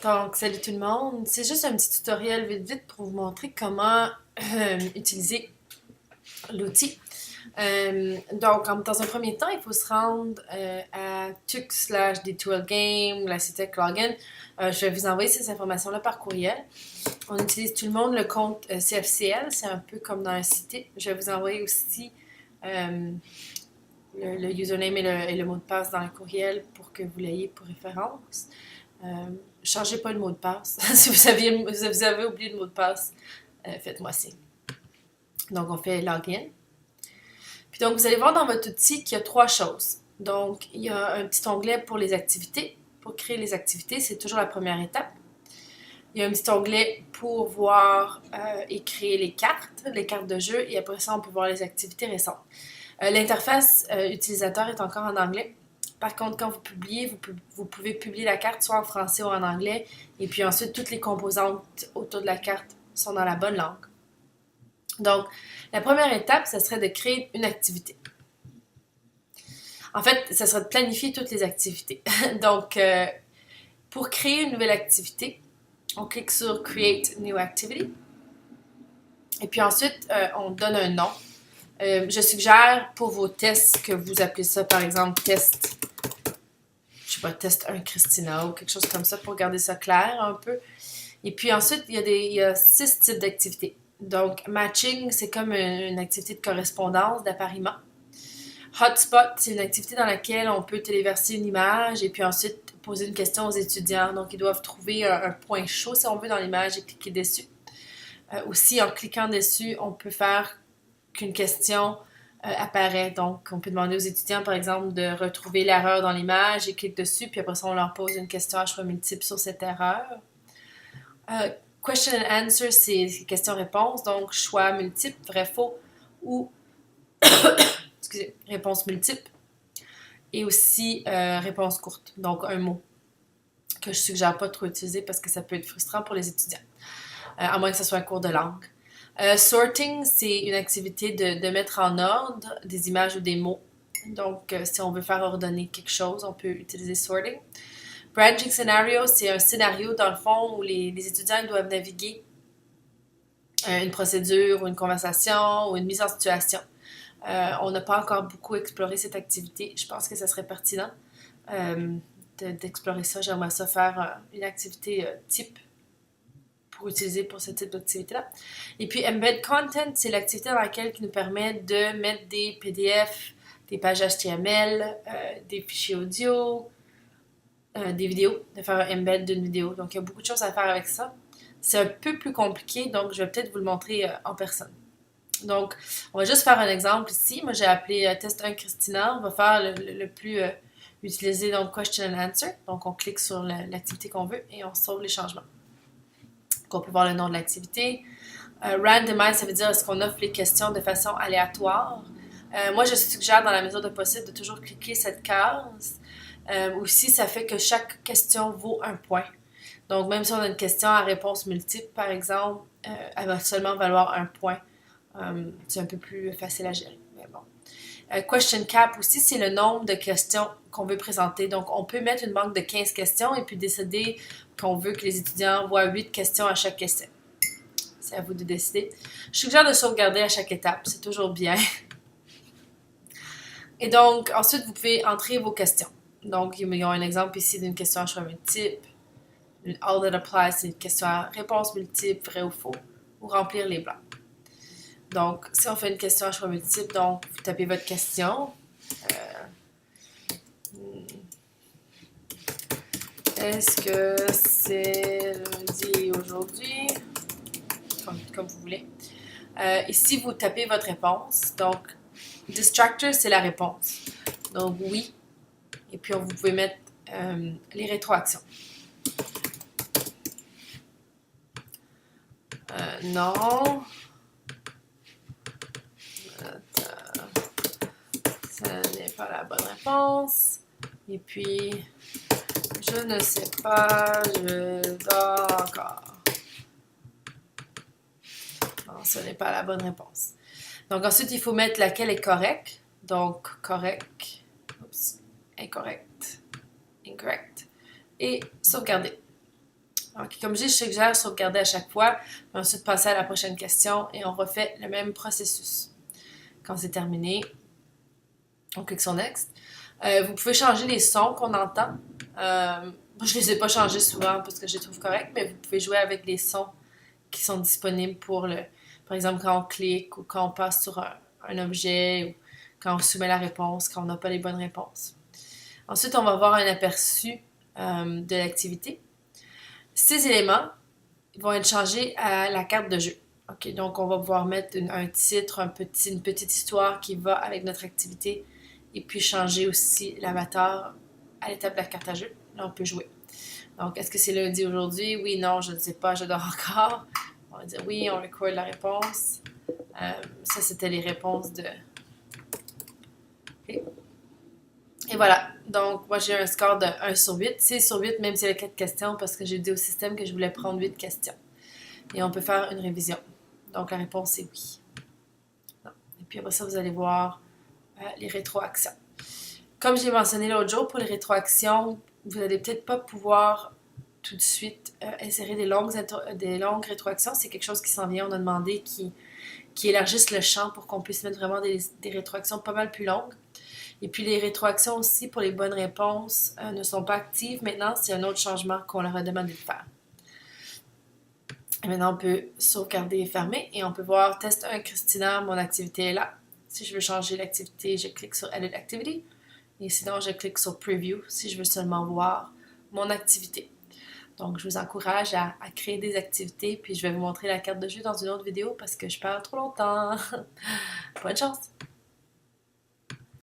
Donc, salut tout le monde. C'est juste un petit tutoriel vite vite pour vous montrer comment utiliser l'outil. Dans un premier temps, il faut se rendre à tuk/d2lgame ou la CITEC Login. Je vais vous envoyer ces informations-là par courriel. On utilise tout le monde le compte CFCL, c'est un peu comme dans un site. Je vais vous envoyer aussi le username et le mot de passe dans le courriel pour que vous l'ayez pour référence. Changez pas le mot de passe. Si vous avez oublié le mot de passe, faites-moi signe. Donc, on fait login. Puis donc, vous allez voir dans votre outil qu'il y a trois choses. Donc, il y a un petit onglet pour les activités. Pour créer les activités, c'est toujours la première étape. Il y a un petit onglet pour voir et créer les cartes de jeu. Et après ça, on peut voir les activités récentes. L'interface utilisateur est encore en anglais. Par contre, quand vous publiez, vous pouvez publier la carte soit en français ou en anglais. Et puis ensuite, toutes les composantes autour de la carte sont dans la bonne langue. Donc, la première étape, ce serait de créer une activité. En fait, ce serait de planifier toutes les activités. Donc, pour créer une nouvelle activité, on clique sur Create New Activity. Et puis ensuite, on donne un nom. Je suggère pour vos tests que vous appelez ça, par exemple, test 1 Christina ou quelque chose comme ça pour garder ça clair un peu. Et puis ensuite, il y a 6 types d'activités. Donc, matching, c'est comme une activité de correspondance, d'appariement. Hotspot, c'est une activité dans laquelle on peut téléverser une image et puis ensuite poser une question aux étudiants. Donc, ils doivent trouver un point chaud, si on veut, dans l'image et cliquer dessus. Aussi, en cliquant dessus, on peut faire qu'une question apparaît. Donc, on peut demander aux étudiants, par exemple, de retrouver l'erreur dans l'image et cliquer dessus, puis après ça, on leur pose une question à choix multiple sur cette erreur. Question and answer, c'est question-réponse, donc choix multiple, vrai, faux, ou réponse multiple. Et aussi réponse courte, donc un mot que je suggère pas trop utiliser parce que ça peut être frustrant pour les étudiants, à moins que ce soit un cours de langue. Sorting, c'est une activité de mettre en ordre des images ou des mots. Donc, si on veut faire ordonner quelque chose, on peut utiliser sorting. Branching scenario, c'est un scénario, dans le fond, où les étudiants doivent naviguer une procédure ou une conversation ou une mise en situation. On n'a pas encore beaucoup exploré cette activité. Je pense que ça serait pertinent d'explorer ça. J'aimerais ça faire une activité type pour utiliser pour ce type d'activité-là. Et puis, Embed Content, c'est l'activité dans laquelle qui nous permet de mettre des PDF, des pages HTML, des fichiers audio, des vidéos, de faire un embed d'une vidéo. Donc, il y a beaucoup de choses à faire avec ça. C'est un peu plus compliqué, donc je vais peut-être vous le montrer en personne. Donc, on va juste faire un exemple ici. Moi, j'ai appelé Test 1 Christina. On va faire le plus utilisé, donc Question and Answer. Donc, on clique sur l'activité qu'on veut et on sauve les changements. Donc, on peut voir le nom de l'activité. Randomize, ça veut dire est-ce qu'on offre les questions de façon aléatoire. Moi, je suggère dans la mesure de possible de toujours cliquer cette case. Aussi, ça fait que chaque question vaut un point. Donc, même si on a une question à réponse multiple, par exemple, elle va seulement valoir un point. C'est un peu plus facile à gérer, mais bon. Question cap aussi, c'est le nombre de questions qu'on veut présenter. Donc, on peut mettre une banque de 15 questions et puis décider qu'on veut que les étudiants voient 8 questions à chaque question. C'est à vous de décider. Je suggère de sauvegarder à chaque étape, c'est toujours bien. Et donc, ensuite, vous pouvez entrer vos questions. Donc, ils ont un exemple ici d'une question à choix multiple. All that applies, c'est une question à réponse multiple, vrai ou faux, ou remplir les blancs. Donc, si on fait une question à choix multiple, donc vous tapez votre question. Est-ce que c'est lundi aujourd'hui? Comme vous voulez. Ici, vous tapez votre réponse. Donc, distractor, c'est la réponse. Donc, oui. Et puis, vous pouvez mettre les rétroactions. Non. Ce n'est pas la bonne réponse. Et puis, je ne sais pas, je dors encore. Non, ce n'est pas la bonne réponse. Donc, ensuite, il faut mettre laquelle est correcte. Donc, correct. Oups. Incorrect. Incorrect. Et sauvegarder. Donc, comme je dis, je suggère sauvegarder à chaque fois, puis ensuite passer à la prochaine question et on refait le même processus. Quand c'est terminé, on clique sur Next. Vous pouvez changer les sons qu'on entend. Moi, je les ai pas changés souvent parce que je les trouve corrects, mais vous pouvez jouer avec les sons qui sont disponibles pour le... Par exemple, quand on clique ou quand on passe sur un objet ou quand on soumet la réponse, quand on n'a pas les bonnes réponses. Ensuite, on va voir un aperçu de l'activité. Ces éléments vont être changés à la carte de jeu. OK, donc on va pouvoir mettre un titre, une petite histoire qui va avec notre activité et puis changer aussi l'avatar à l'étape de la carte à jeu. Là, on peut jouer. Donc, est-ce que c'est lundi aujourd'hui? Oui, non, je ne sais pas, je dors encore. On va dire oui, on record la réponse. Ça, c'était les réponses de... Okay. Et voilà. Donc, moi, j'ai un score de 1 sur 8. 6 sur 8, même s'il y a 4 questions, parce que j'ai dit au système que je voulais prendre 8 questions. Et on peut faire une révision. Donc, la réponse est oui. Non. Et puis après ça, vous allez voir les rétroactions. Comme j'ai mentionné l'autre jour, pour les rétroactions, vous n'allez peut-être pas pouvoir tout de suite insérer des longues rétroactions. C'est quelque chose qui s'en vient. On a demandé qui élargisse le champ pour qu'on puisse mettre vraiment des rétroactions pas mal plus longues. Et puis les rétroactions aussi pour les bonnes réponses ne sont pas actives maintenant. C'est un autre changement qu'on leur a demandé de faire. Et maintenant, on peut sauvegarder et fermer et on peut voir test 1 Christina, mon activité est là. Si je veux changer l'activité, je clique sur Edit Activity. Et sinon, je clique sur Preview si je veux seulement voir mon activité. Donc, je vous encourage à créer des activités, puis je vais vous montrer la carte de jeu dans une autre vidéo parce que je parle trop longtemps. Bonne chance!